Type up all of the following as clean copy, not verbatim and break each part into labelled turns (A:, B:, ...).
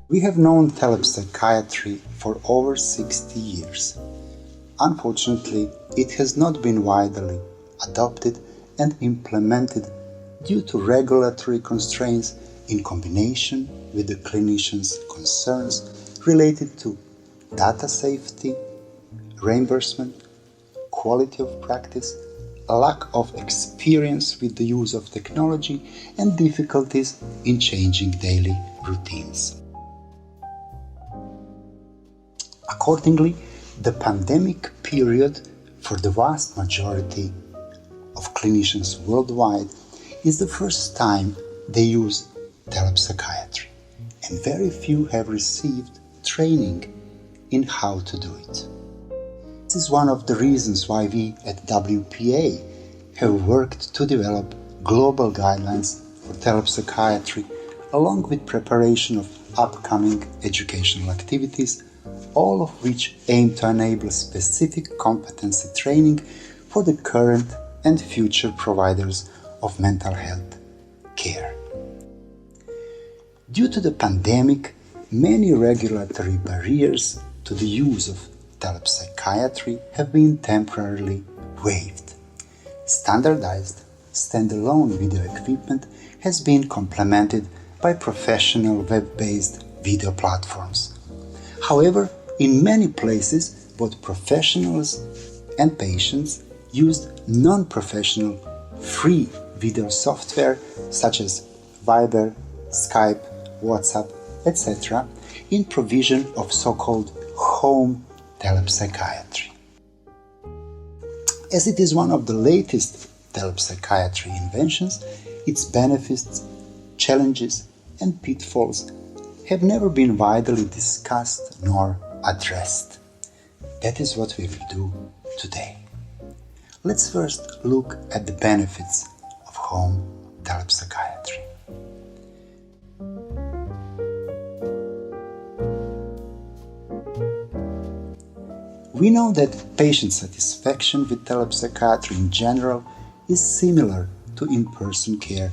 A: We have known telepsychiatry for over 60 years. Unfortunately, it has not been widely adopted and implemented due to regulatory constraints in combination with the clinicians' concerns related to data safety, reimbursement, quality of practice, a lack of experience with the use of technology, and difficulties in changing daily routines. Accordingly, the pandemic period for the vast majority of clinicians worldwide is the first time they use telepsychiatry, and very few have received training in how to do it. This is one of the reasons why we at WPA have worked to develop global guidelines for telepsychiatry, along with preparation of upcoming educational activities, all of which aim to enable specific competency training for the current and future providers of mental health care. Due to the pandemic, many regulatory barriers to the use of telepsychiatry have been temporarily waived. Standardized, standalone video equipment has been complemented by professional web-based video platforms. However, in many places, both professionals and patients used non-professional free video software such as Viber, Skype, WhatsApp, etc. in provision of so-called home-telepsychiatry. As it is one of the latest telepsychiatry inventions, its benefits, challenges, and pitfalls have never been widely discussed nor addressed. That is what we will do today. Let's first look at the benefits of home telepsychiatry. We know that patient satisfaction with telepsychiatry in general is similar to in-person care,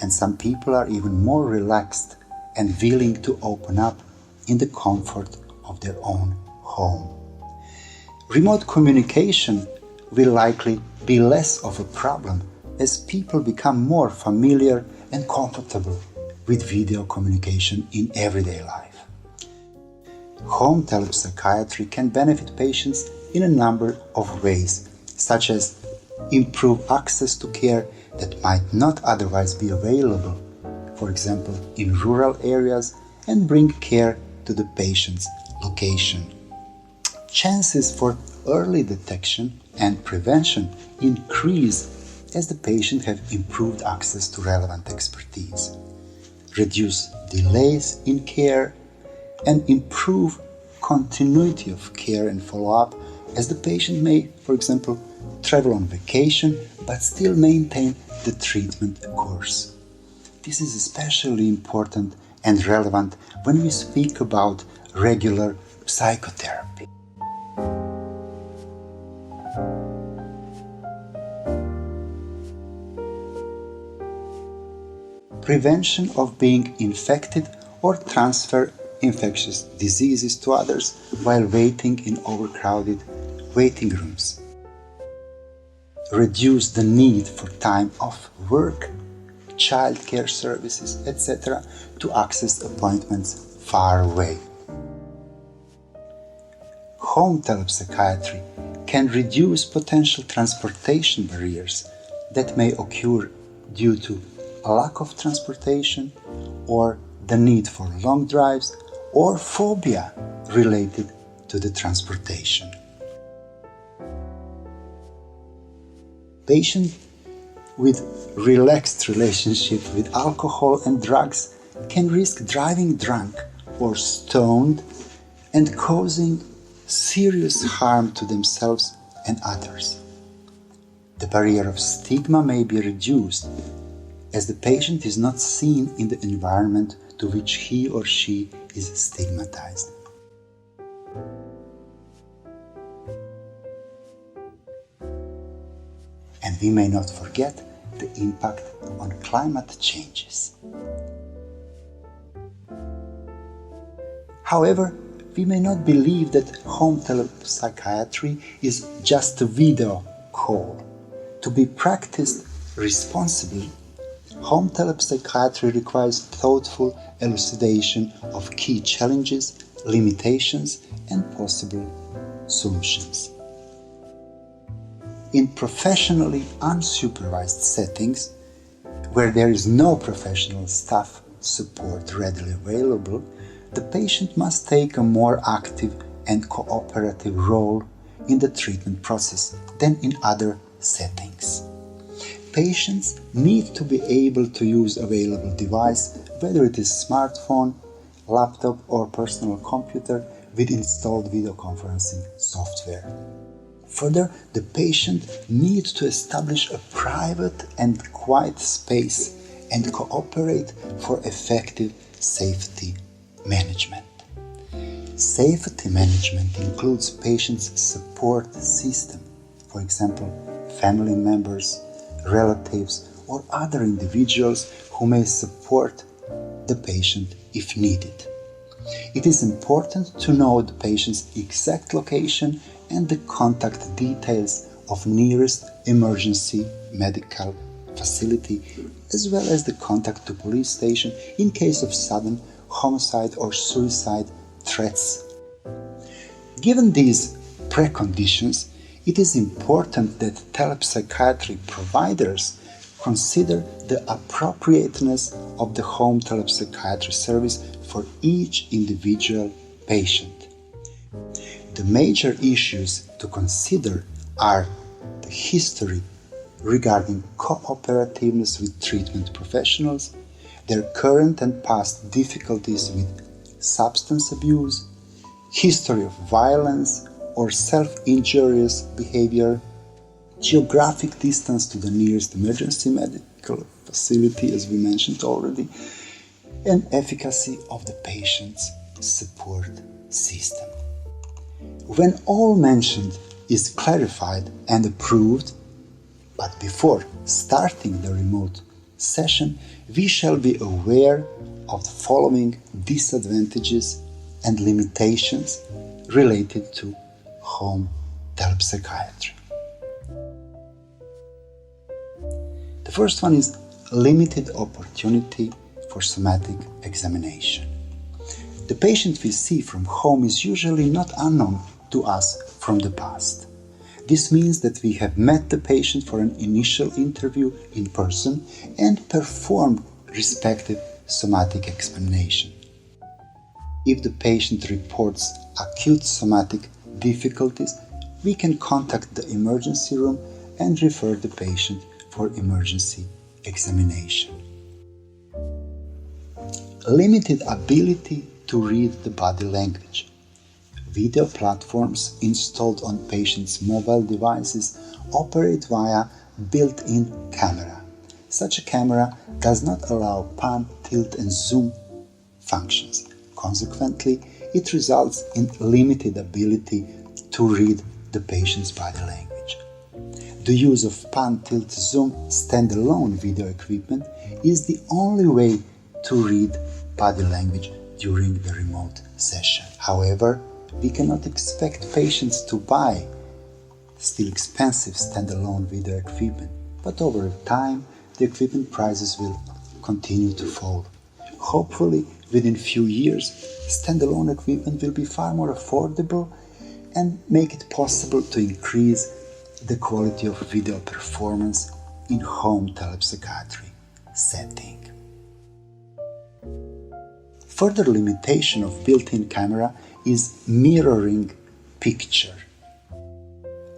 A: and some people are even more relaxed and willing to open up in the comfort of their own home. Remote communication will likely be less of a problem as people become more familiar and comfortable with video communication in everyday life. Home telepsychiatry can benefit patients in a number of ways, such as improve access to care that might not otherwise be available, for example in rural areas, and bring care to the patient's location. Chances for early detection and prevention increase as the patient have improved access to relevant expertise, reduce delays in care, and improve continuity of care and follow-up as the patient may, for example, travel on vacation but still maintain the treatment course. This is especially important and relevant when we speak about regular psychotherapy. Prevention of being infected or transfer infectious diseases to others while waiting in overcrowded waiting rooms. Reduce the need for time off work, childcare services, etc. to access appointments far away. Home telepsychiatry can reduce potential transportation barriers that may occur due to a lack of transportation or the need for long drives or phobia related to the transportation. Patients with relaxed relationship with alcohol and drugs can risk driving drunk or stoned and causing serious harm to themselves and others. The barrier of stigma may be reduced as the patient is not seen in the environment to which he or she is stigmatized. And we may not forget the impact on climate changes. However, we may not believe that home telepsychiatry is just a video call. To be practiced responsibly, home telepsychiatry requires thoughtful elucidation of key challenges, limitations, and possible solutions. In professionally unsupervised settings, where there is no professional staff support readily available, the patient must take a more active and cooperative role in the treatment process than in other settings. Patients need to be able to use available device, whether it is smartphone, laptop, or personal computer with installed video conferencing software. Further, the patient needs to establish a private and quiet space and cooperate for effective safety management. Safety management includes patient's support system, for example, family members, relatives, or other individuals who may support the patient if needed. It is important to know the patient's exact location and the contact details of nearest emergency medical facility, as well as the contact to police station in case of sudden homicide or suicide threats. Given these preconditions, it is important that telepsychiatry providers consider the appropriateness of the home telepsychiatry service for each individual patient. The major issues to consider are the history regarding cooperativeness with treatment professionals, their current and past difficulties with substance abuse, history of violence or self-injurious behavior, geographic distance to the nearest emergency medical facility, as we mentioned already, and efficacy of the patient's support system. When all mentioned is clarified and approved, but before starting the remote session, we shall be aware of the following disadvantages and limitations related to home telepsychiatry. The first one is limited opportunity for somatic examination. The patient we see from home is usually not unknown to us from the past. This means that we have met the patient for an initial interview in person and performed respective somatic examination. If the patient reports acute somatic difficulties, we can contact the emergency room and refer the patient for emergency examination. Limited ability to read the body language. Video platforms installed on patients' mobile devices operate via built-in camera. Such a camera does not allow pan, tilt, and zoom functions. Consequently, it results in limited ability to read the patient's body language. The use of pan, tilt, zoom standalone video equipment is the only way to read body language during the remote session. However, we cannot expect patients to buy still expensive standalone video equipment, but over time the equipment prices will continue to fall. Hopefully, within few years, standalone equipment will be far more affordable and make it possible to increase the quality of video performance in home telepsychiatry setting. Further limitation of built-in camera is mirroring picture.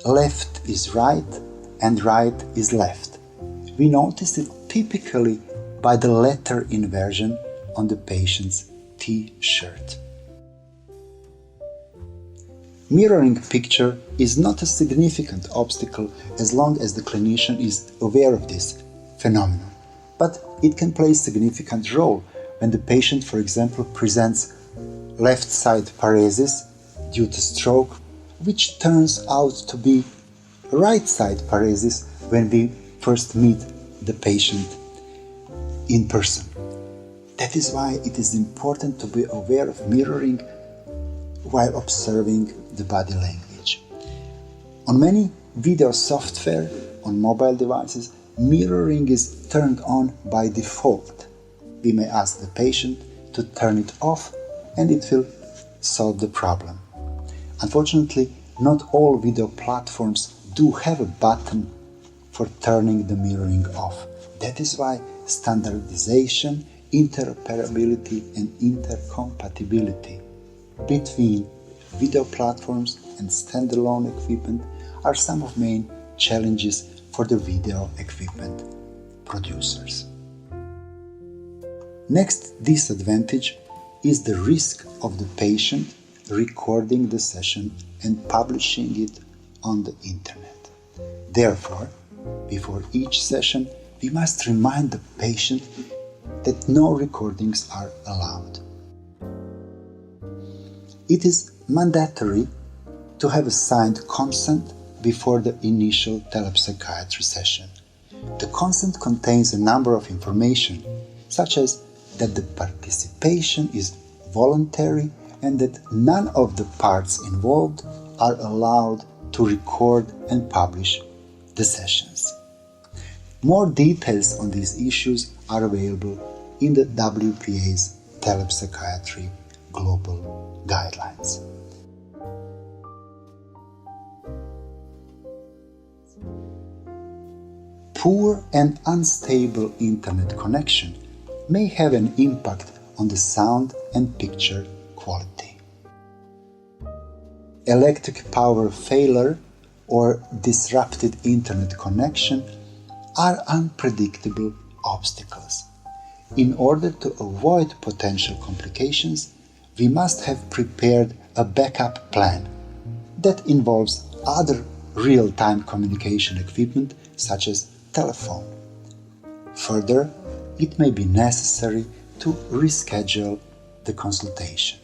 A: Left is right and right is left. We notice it typically by the letter inversion on the patient's T-shirt. Mirroring picture is not a significant obstacle as long as the clinician is aware of this phenomenon, but it can play a significant role when the patient, for example, presents left side paresis due to stroke, which turns out to be right side paresis when we first meet the patient in person. That is why it is important to be aware of mirroring while observing the body language. On many video software on mobile devices, mirroring is turned on by default. We may ask the patient to turn it off and it will solve the problem. Unfortunately, not all video platforms do have a button for turning the mirroring off. That is why standardization, interoperability, and intercompatibility between video platforms and standalone equipment are some of the main challenges for the video equipment producers. Next disadvantage is the risk of the patient recording the session and publishing it on the internet. Therefore, before each session, we must remind the patient that no recordings are allowed. It is mandatory to have a signed consent before the initial telepsychiatry session. The consent contains a number of information, such as that the participation is voluntary and that none of the parts involved are allowed to record and publish the sessions. More details on these issues are available in the WPA's Telepsychiatry Global Guidelines. Poor and unstable internet connection may have an impact on the sound and picture quality. Electric power failure or disrupted internet connection are unpredictable obstacles. In order to avoid potential complications, we must have prepared a backup plan that involves other real-time communication equipment such as telephone. Further, it may be necessary to reschedule the consultation.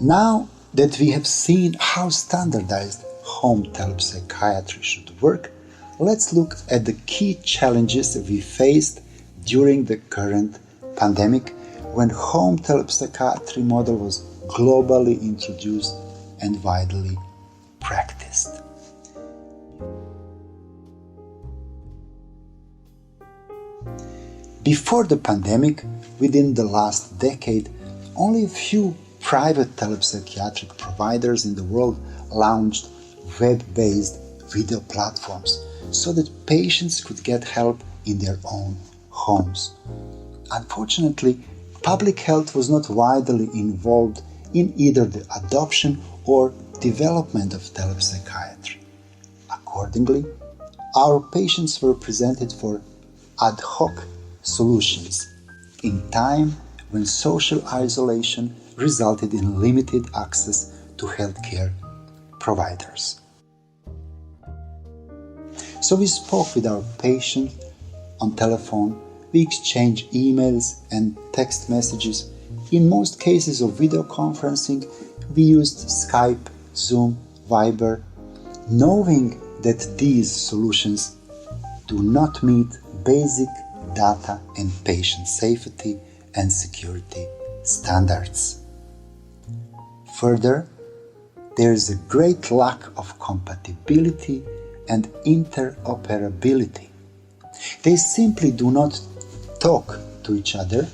A: Now that we have seen how standardized home telepsychiatry should work, let's look at the key challenges we faced during the current pandemic when home telepsychiatry model was globally introduced and widely practiced. Before the pandemic, within the last decade, only a few private telepsychiatric providers in the world launched web-based video platforms so that patients could get help in their own homes. Unfortunately, public health was not widely involved in either the adoption or development of telepsychiatry. Accordingly, our patients were presented for ad hoc solutions in time when social isolation resulted in limited access to healthcare providers. So we spoke with our patient on telephone, we exchanged emails and text messages. In most cases of video conferencing, we used Skype, Zoom, Viber, knowing that these solutions do not meet basic data and patient safety and security standards. Further, there is a great lack of compatibility and interoperability. They simply do not talk to each other.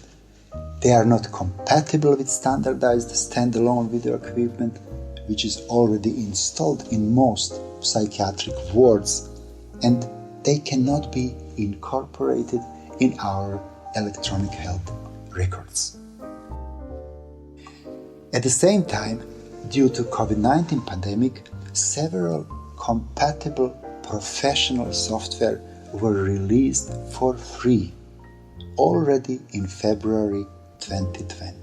A: They are not compatible with standardized standalone video equipment, which is already installed in most psychiatric wards, and they cannot be incorporated in our electronic health records. At the same time, due to COVID-19 pandemic, several compatible professional software were released for free already in February 2020.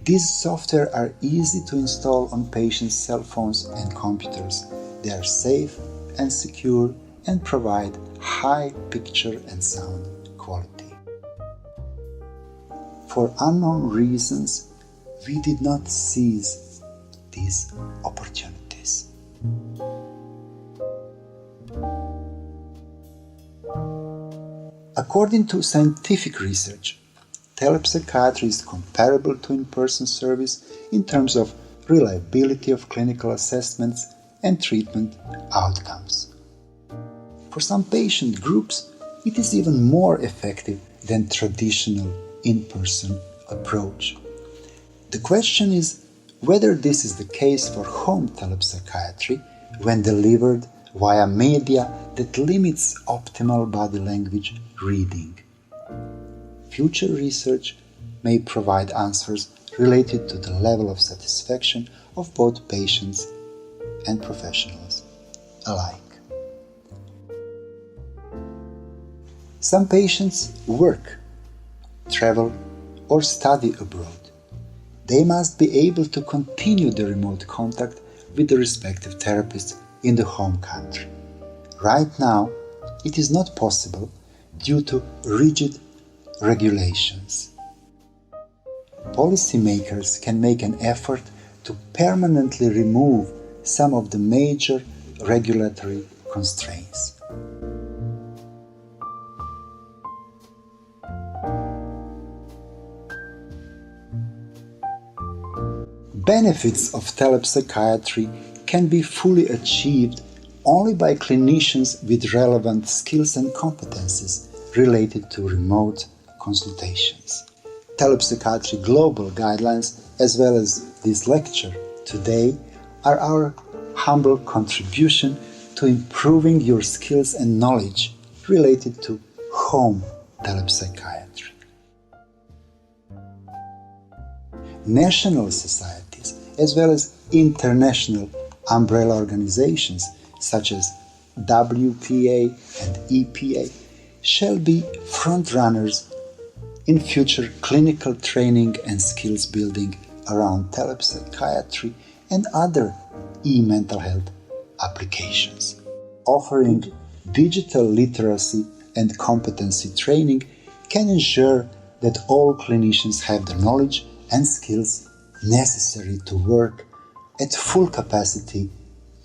A: These software are easy to install on patients' cell phones and computers. They are safe and secure and provide high picture and sound quality. For unknown reasons, we did not seize these opportunities. According to scientific research, telepsychiatry is comparable to in-person service in terms of reliability of clinical assessments and treatment outcomes. For some patient groups, it is even more effective than traditional in-person approach. The question is whether this is the case for home telepsychiatry when delivered via media that limits optimal body language reading. Future research may provide answers related to the level of satisfaction of both patients and professionals alike. Some patients work, travel, or study abroad. They must be able to continue the remote contact with the respective therapist in the home country. Right now, it is not possible due to rigid regulations. Policymakers can make an effort to permanently remove some of the major regulatory constraints. Benefits of telepsychiatry can be fully achieved only by clinicians with relevant skills and competencies related to remote consultations. Telepsychiatry global guidelines, as well as this lecture today, are our humble contribution to improving your skills and knowledge related to home telepsychiatry. National societies, as well as international umbrella organizations such as WPA and EPA, shall be frontrunners in future clinical training and skills building around telepsychiatry and other e-mental health applications. Offering digital literacy and competency training can ensure that all clinicians have the knowledge and skills necessary to work at full capacity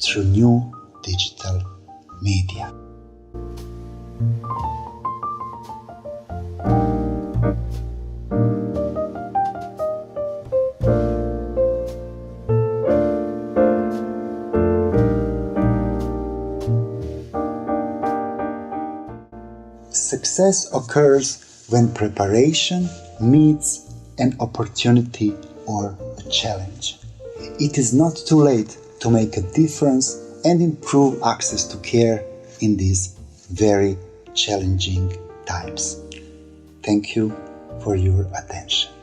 A: through new digital media. Success occurs when preparation meets an opportunity or a challenge. It is not too late to make a difference and improve access to care in these very challenging times. Thank you for your attention.